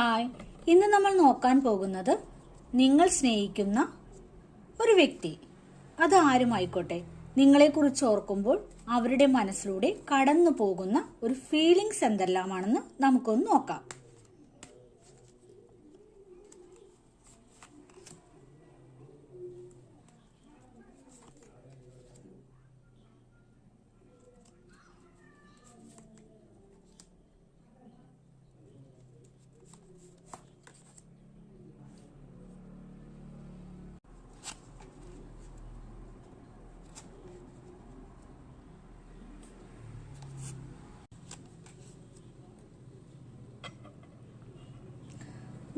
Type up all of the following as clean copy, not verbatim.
Hi, ഇന്ന് നമ്മൾ നോക്കാൻ പോകുന്നത് നിങ്ങൾ സ്നേഹിക്കുന്ന ഒരു വ്യക്തി, അത് ആരുമായിക്കോട്ടെ, നിങ്ങളെക്കുറിച്ച് ഓർക്കുമ്പോൾ അവരുടെ മനസ്സിലൂടെ കടന്നു പോകുന്ന ഒരു ഫീലിങ്സ് എന്തെല്ലാമാണെന്ന് നമുക്കൊന്ന് നോക്കാം.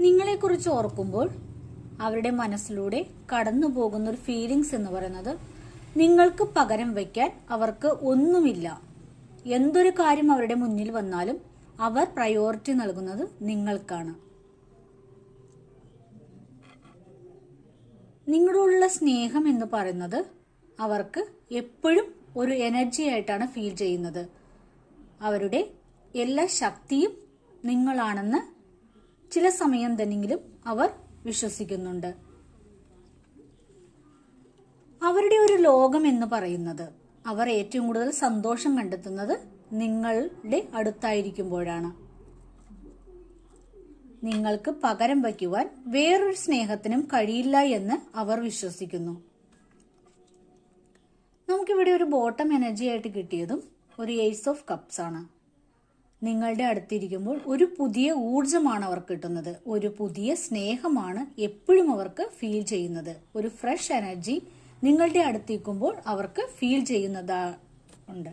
നിങ്ങളെക്കുറിച്ച് ഓർക്കുമ്പോൾ അവരുടെ മനസ്സിലൂടെ കടന്നു പോകുന്ന ഒരു ഫീലിങ്സ് എന്ന് പറയുന്നത്, നിങ്ങൾക്ക് പകരം വയ്ക്കാൻ അവർക്ക് ഒന്നുമില്ല. എന്തൊരു കാര്യം അവരുടെ മുന്നിൽ വന്നാലും അവർ പ്രയോറിറ്റി നൽകുന്നത് നിങ്ങൾക്കാണ്. നിങ്ങളോടുള്ള സ്നേഹം എന്ന് പറയുന്നത് അവർക്ക് എപ്പോഴും ഒരു എനർജി ആയിട്ടാണ് ഫീൽ ചെയ്യുന്നത്. അവരുടെ എല്ലാ ശക്തിയും നിങ്ങളാണെന്ന് ചില സമയം തന്നെങ്കിലും അവർ വിശ്വസിക്കുന്നുണ്ട്. അവരുടെ ഒരു ലോകം എന്ന് പറയുന്നത്, അവർ ഏറ്റവും കൂടുതൽ സന്തോഷം കണ്ടെത്തുന്നത് നിങ്ങളുടെ അടുത്തായിരിക്കുമ്പോഴാണ്. നിങ്ങൾക്ക് പകരം വയ്ക്കുവാൻ വേറൊരു സ്നേഹത്തിനും കഴിയില്ല എന്ന് അവർ വിശ്വസിക്കുന്നു. നമുക്കിവിടെ ഒരു ബോട്ടം എനർജി ആയിട്ട് കിട്ടിയതും ഒരു ഏസ് ഓഫ് കപ്സ് ആണ്. നിങ്ങളുടെ അടുത്തിരിക്കുമ്പോൾ ഒരു പുതിയ ഊർജമാണ് അവർക്ക് കിട്ടുന്നത്, ഒരു പുതിയ സ്നേഹമാണ് എപ്പോഴും അവർക്ക് ഫീൽ ചെയ്യുന്നത്. ഒരു ഫ്രഷ് എനർജി നിങ്ങളുടെ അടുത്തിരിക്കുമ്പോൾ അവർക്ക് ഫീൽ ചെയ്യുന്നതുണ്ട്.